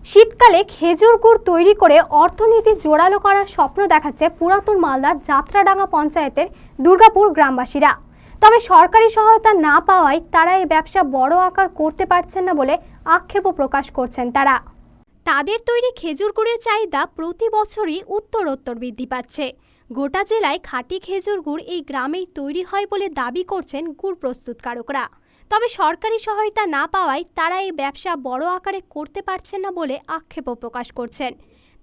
শীতকালে খেজুর গুড় তৈরি করে অর্থনীতি জোরালো করার স্বপ্ন দেখাচ্ছে পুরাতন মালদার যাত্রাডাঙ্গা পঞ্চায়েতের দুর্গাপুর গ্রামবাসীরা। তবে সরকারি সহায়তা না পাওয়ায় তারা এই ব্যবসা বড় আকার করতে পারছেন না বলে আক্ষেপও প্রকাশ করছেন তারা। তাদের তৈরি খেজুর গুড়ের চাহিদা প্রতি বছরই উত্তরোত্তর বৃদ্ধি পাচ্ছে। গোটা জেলায় খাঁটি খেজুর গুড় এই গ্রামেই তৈরি হয় বলে দাবি করছেন গুড় প্রস্তুতকারকরা। তবে সরকারি সহায়তা না পাওয়ায় তারা এই ব্যবসা বড় আকারে করতে পারছেন না বলে আক্ষেপও প্রকাশ করছেন।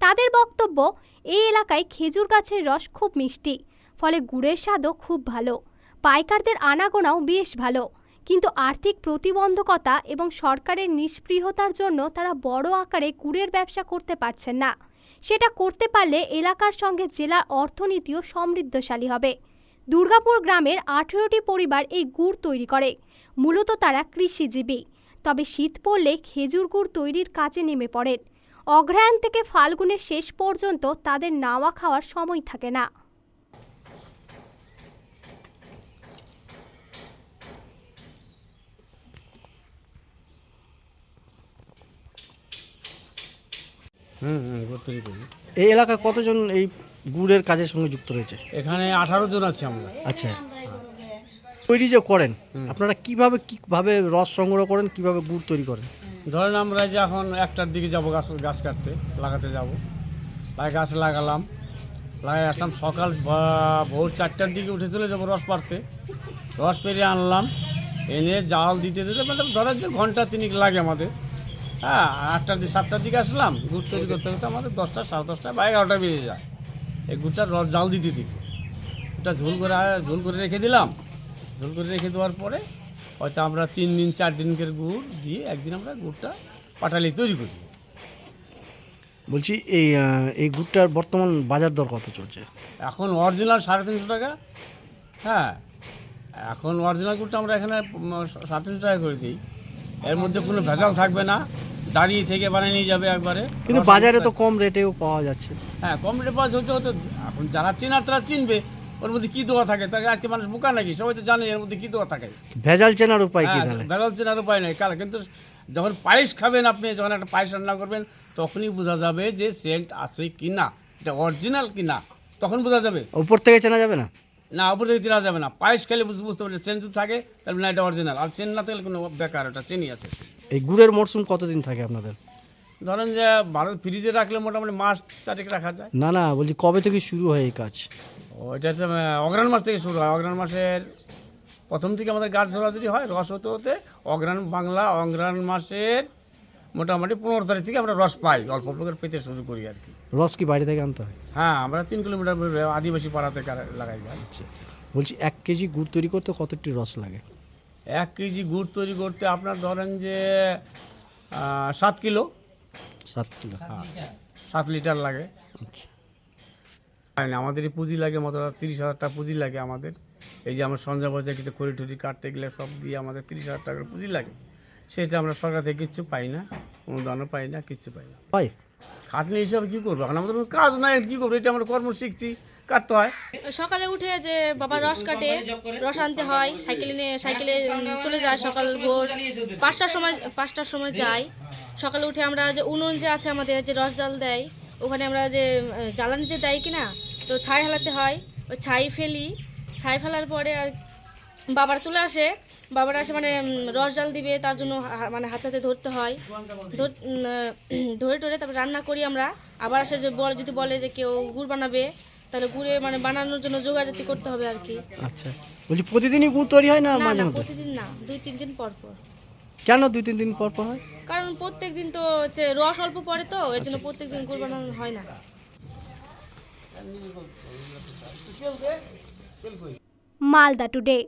তাদের বক্তব্য, এই এলাকায় খেজুর গাছের রস খুব মিষ্টি, ফলে গুড়ের স্বাদও খুব ভালো, পাইকারদের আনাগোনাও বেশ ভালো, কিন্তু আর্থিক প্রতিবন্ধকতা এবং সরকারের নিষ্পৃহতার জন্য তারা বড় আকারে গুড়ের ব্যবসা করতে পারছেন না। সেটা করতে পারলে এলাকার সঙ্গে জেলার অর্থনীতিও সমৃদ্ধশালী হবে। দুর্গাপুর গ্রামের 18টি পরিবার এই গুড় তৈরি করে। মূলত তারা কৃষিজীবী, তবে শীত পড়লে খেজুর গুড় তৈরির কাজে নেমে পড়েন। অগ্রহায়ণ থেকে ফাল্গুনের শেষ পর্যন্ত তাদের নাওয়া খাওয়ার সময় থাকে না। এই এলাকায় কতজন এই গুড়ের কাজের সঙ্গে যুক্ত রয়েছে? এখানে 18 জন আছি আমরা। আচ্ছা, তৈরি যে করেন আপনারা কিভাবে রস সংগ্রহ করেন, কিভাবে গুড় তৈরি করেন? ধরেন আমরা যে এখন 1টার দিকে যাব গাছ কাটতে, লাগাতে যাব, গাছ লাগালাম, লাগাই আসলাম, সকাল ভোর 4টার দিকে উঠে চলে যাবো রস পাড়তে। রস পেরিয়ে আনলাম, এনে জাল দিতে মানে ধরেন যে ঘন্টা 3 লাগে আমাদের। হ্যাঁ, 8টার দিকে 7টার দিকে আসলাম, গুড় তৈরি করতে করতে আমাদের 10টা, 10:30 বা 11টা বেজে যায় এই গুড়টা রস জাল দিতে দিতে। ওটা ঝোল করে রেখে দিলাম। ঝোল করে রেখে দেওয়ার পরে হয়তো আমরা 3 দিন 4 দিনকের গুড় দিয়ে একদিন আমরা গুড়টা পাটালি তৈরি করি। বলছি এই গুড়টার বর্তমান বাজার দর কত চলছে? এখন অরিজিনাল 350 টাকা। হ্যাঁ, এখন অরিজিনাল গুড়টা আমরা এখানে 350 টাকা করে দিই। এর মধ্যে কোনো ভেজাল থাকবে না, দাঁড়িয়ে থেকে বানিয়ে নিয়ে যাবে একবারে। কিন্তু বাজারে তো কম রেটেও পাওয়া যাচ্ছে। হ্যাঁ, কম রেটে পাওয়া হতে এখন যারা চেনার তারা চিনবে ওর মধ্যে কী দেওয়া থাকে। তাকে আজকে মানুষ বোকা নাকি, সবাই তো জানে এর মধ্যে কী দেওয়া থাকে। ভেজাল চেনার উপায় কি? ভেজাল চেনার উপায় নেই কাল, কিন্তু যখন পায়েস খাবেন আপনি, যখন একটা পায়েস রান্না করবেন তখনই বোঝা যাবে যে সেন্ট আছে কি না, এটা অরিজিনাল কি না, তখন বোঝা যাবে। উপর থেকে চেনা যাবে না? না, উপর থেকে চেনা যাবে না। পায়েস খেলে বুঝতে পারবে চেন যদি থাকে তাহলে না এটা অরিজিনাল, আর চেন না থাকলে কোনো বেকার, এটা চেনই আছে। এই গুড়ের মরশুম কতদিন থাকে আপনাদের? ধরেন যে ভারত ফ্রিজে রাখলে মোটামুটি মাস 4 রাখা যায়। না, বলছি কবে থেকে শুরু হয় এই কাজ? ওইটা হচ্ছে অগ্রহায়ণ মাস থেকে শুরু হয়। অগ্রহায়ণ মাসের প্রথম থেকে আমাদের গাছ ঝোলাঝুলি হয়, রস হতে হতে অগ্রহায়ণ মাসের মোটামুটি 15 তারিখ থেকে আমরা রস পাই, অল্প অল্প করে পেতে শুরু করি আর কি। রস কি বাইরে থেকে আনতে হয়? হ্যাঁ, আমরা 3 কিলোমিটার আদিবাসী পাড়া থেকে লাগাই গাছ। আচ্ছা, বলছি 1 কেজি গুড় তৈরি করতে কতটি রস লাগে? 1 কেজি গুড় তৈরি করতে আপনার ধরেন যে 7 কিলো। 7 কিলো? 7 লিটার লাগে। আচ্ছা, আমাদের এই পুঁজি লাগে মাত্র 30,000 টাকা পুঁজি লাগে আমাদের। এই যে আমরা সঞ্জয় বাজার কিন্তু খড়ি টড়ি কাটতে গেলে সব দিয়ে আমাদের 30,000 টাকার পুঁজি লাগে। সেটা আমরা সরকার থেকে কিচ্ছু পাই না, অনুদানও পাই না, কিচ্ছু পাই না। হয় খাটনি হিসাবে কী করবো, এখন আমাদের কোনো কাজ নাই, কী করবো, এটা আমরা কর্ম শিখছি, কাটতে হয়। সকালে উঠে যে বাবা রস কাটে, রস আনতে হয়, সাইকেলে চলে যায় সকাল ভোর 5টার সময় যাই। সকালে উঠে আমরা যে উনুন যে আছে আমাদের, যে রস জাল দেয়, ওখানে আমরা যে জ্বালানি যে দেয় কিনা, তো ছাই হেলাতে হয়। ওই ছাই ফেলার পরে আর বাবার চলে আসে, মানে রস জাল দিবে, তার জন্য মানে হাতে ধরতে হয়। ধরে তারপর রান্না করি আমরা। আবার আসে যে যদি বলে যে কেউ গুড় বানাবে, তাহলে গুড়ে মানে বানানোর জন্য জোগাড়জাতি করতে হবে আর কি। আচ্ছা, বলছি প্রতিদিনই গুড় তৈরি হয় না মাঝে মধ্যে? প্রতিদিন না, 2-3 দিন পর পর। কেন 2-3 দিন পর পর হয়? কারণ প্রত্যেক দিন তো হচ্ছে রস অল্প পড়ে, তো এর জন্য প্রত্যেক দিন গুড় বানানো হয় না। মালদা টুডে।